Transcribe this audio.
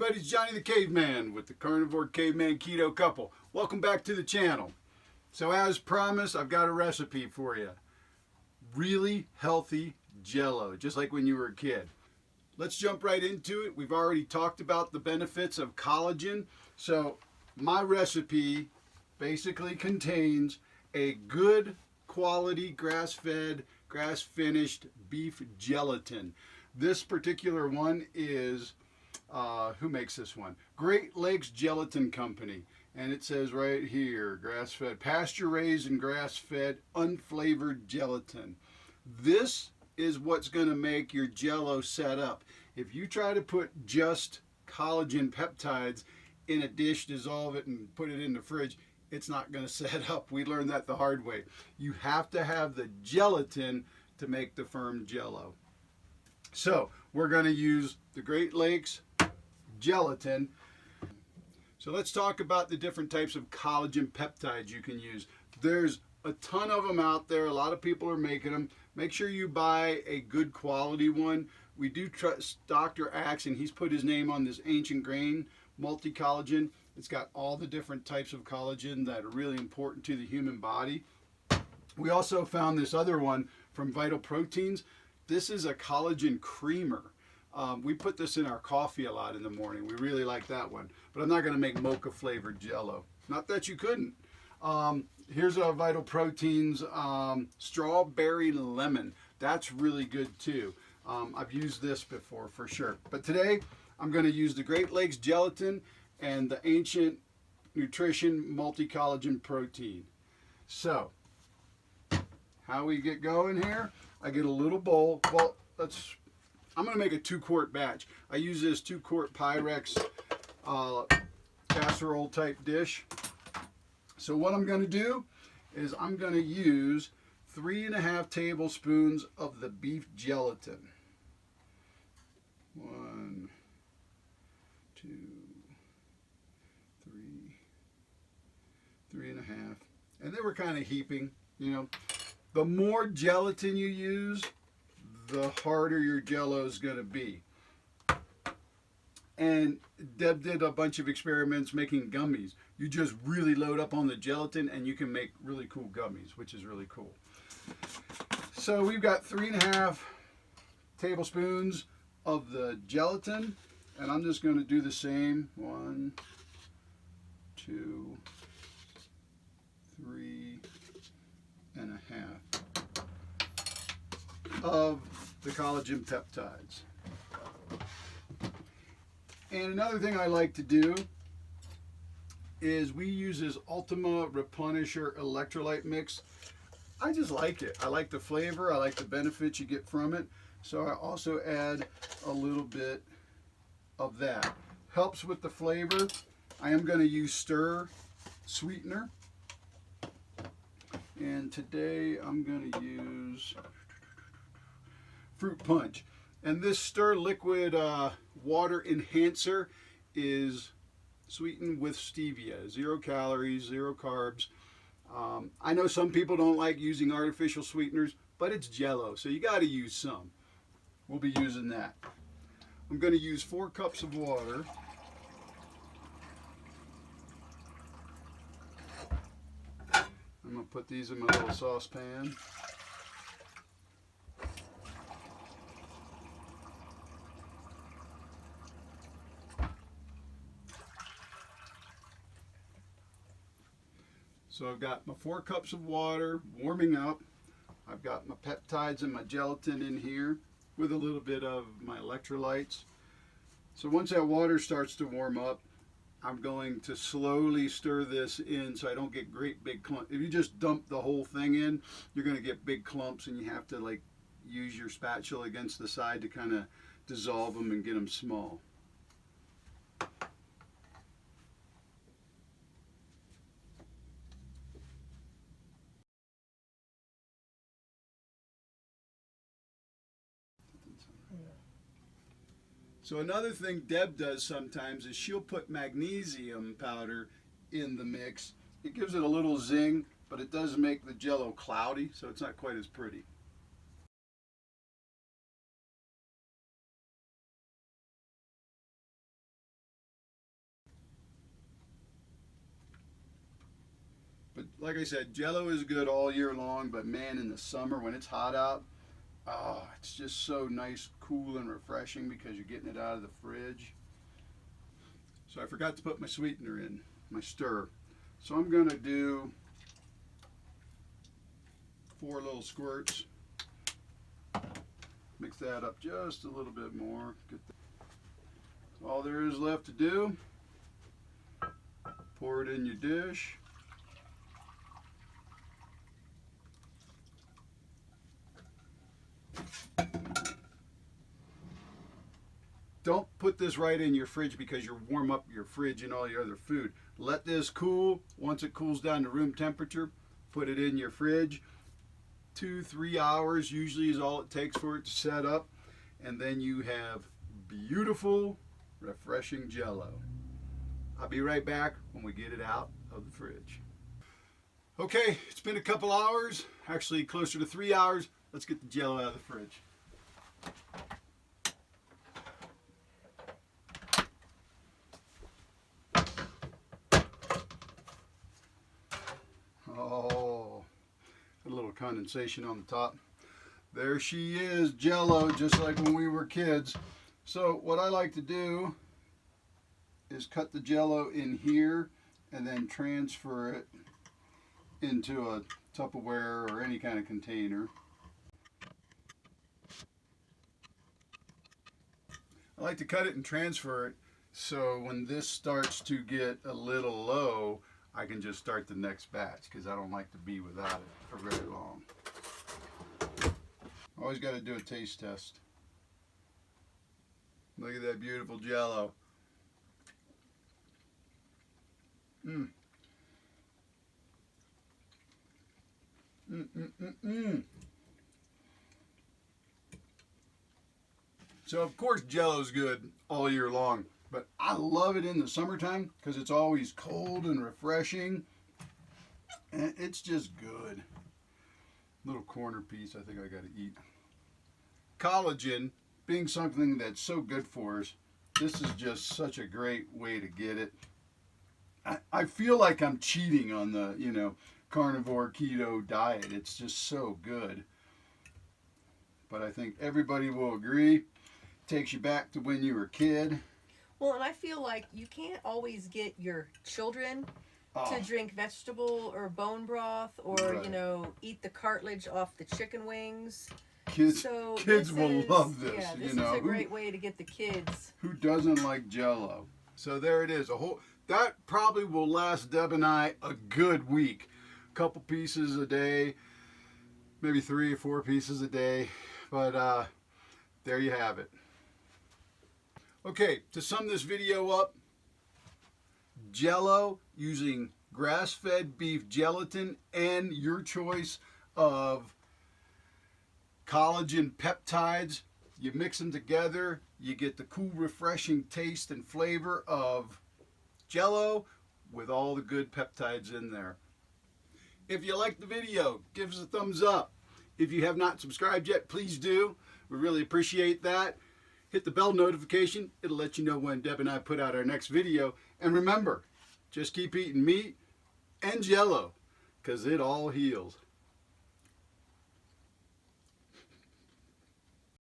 everybody, it's Johnny the Caveman with the Carnivore Caveman Keto couple. Welcome back to the channel. So as promised, I've got a recipe for you. Really healthy Jello, just like when you were a kid. Let's jump right into it. We've already talked about the benefits of collagen. So my recipe basically contains a good quality grass-fed, grass-finished beef gelatin. This particular one is who makes this one? Great Lakes Gelatin Company. And it says right here, grass-fed, pasture-raised and grass-fed, unflavored gelatin. This is what's going to make your Jello set up. If you try to put just collagen peptides in a dish, dissolve it, and put it in the fridge, it's not going to set up. We learned that the hard way. You have to have the gelatin to make the firm Jello. So we're going to use the Great Lakes gelatin. So let's talk about the different types of collagen peptides you can use. There's a ton of them out there. A lot of people are making them. Make sure you buy a good quality one. We do trust Dr. Axe, and he's put his name on this Ancient Grain multi-collagen. It's got all the different types of collagen that are really important to the human body. We also found this other one from Vital Proteins. This is a collagen creamer. We put this in our coffee a lot in the morning. We really like that one. But I'm not going to make mocha flavored Jello. Not that you couldn't. Here's a Vital Proteins strawberry lemon. That's really good too. I've used this before for sure. But today I'm going to use the Great Lakes gelatin and the Ancient Nutrition multi-collagen protein. So how we get going here? I get a little bowl. Well, I'm going to make a 2-quart batch. I use this 2-quart Pyrex casserole type dish. So what I'm going to do is I'm going to use 3.5 tablespoons of the beef gelatin. 1, 2, 3, 3.5. And then we're kind of heaping, you know. The more gelatin you use, the harder your Jello is going to be. And Deb did a bunch of experiments making gummies. You just really load up on the gelatin and you can make really cool gummies, which is really cool. So we've got 3.5 tablespoons of the gelatin, and I'm just going to do the same. 1, 2, 3.5 of the collagen peptides. And another thing I like to do is we use this Ultima Replenisher electrolyte mix. I just like it. I like the flavor. I like the benefits you get from it. So I also add a little bit of that. Helps with the flavor. I am going to use stir sweetener. And today I'm going to use fruit punch. And this stir liquid water enhancer is sweetened with stevia. 0 calories, 0 carbs. I know some people don't like using artificial sweeteners, but it's Jello, so you got to use some. We'll be using that. I'm going to use 4 cups of water. I'm going to put these in my little saucepan. So I've got my 4 cups of water warming up. I've got my peptides and my gelatin in here with a little bit of my electrolytes. So once that water starts to warm up, I'm going to slowly stir this in so I don't get great big clumps. If you just dump the whole thing in, you're going to get big clumps, and you have to like use your spatula against the side to kind of dissolve them and get them small. So another thing Deb does sometimes is she'll put magnesium powder in the mix. It gives it a little zing, but it does make the Jello cloudy, so it's not quite as pretty. like I said, Jello is good all year long, but man, in the summer when it's hot out, oh, it's just so nice, cool, and refreshing because you're getting it out of the fridge. So I forgot to put my sweetener in, my stir. So I'm going to do 4 little squirts. Mix that up just a little bit more. All there is left to do, pour it in your dish. Don't put this right in your fridge because you warm up your fridge and all your other food. Let this cool. Once it cools down to room temperature, put it in your fridge. 2-3 hours usually is all it takes for it to set up. And then you have beautiful, refreshing Jello. I'll be right back when we get it out of the fridge. Okay, it's been a couple hours, actually closer to 3 hours. Let's get the Jello out of the fridge. Oh, a little condensation on the top. There she is, Jello, just like when we were kids. So what I like to do is cut the Jello in here and then transfer it into a Tupperware or any kind of container. I like to cut it and transfer it so when this starts to get a little low, I can just start the next batch because I don't like to be without it for very long. Always got to do a taste test. Look at that beautiful Jello. Mmm. So of course Jello's good all year long, but I love it in the summertime because it's always cold and refreshing, and it's just good. Little corner piece I think I got to eat. Collagen being something that's so good for us, this is just such a great way to get it. I feel like I'm cheating on the, carnivore keto diet. It's just so good. But I think everybody will agree. Takes you back to when you were a kid. Well, and I feel like you can't always get your children to drink vegetable or bone broth or, Right. Eat the cartilage off the chicken wings. Kids will love this. Yeah, this is a great way to get the kids. Who doesn't like Jello? So there it is. That probably will last Deb and I a good week. A couple pieces a day, maybe 3 or 4 pieces a day. But there you have it. Okay, to sum this video up, Jello using grass-fed beef gelatin and your choice of collagen peptides. You mix them together, you get the cool, refreshing taste and flavor of Jello with all the good peptides in there. If you liked the video, give us a thumbs up. If you have not subscribed yet, please do. We really appreciate that. Hit the bell notification. It'll let you know when Deb and I put out our next video. And remember, just keep eating meat and Jello, because it all heals.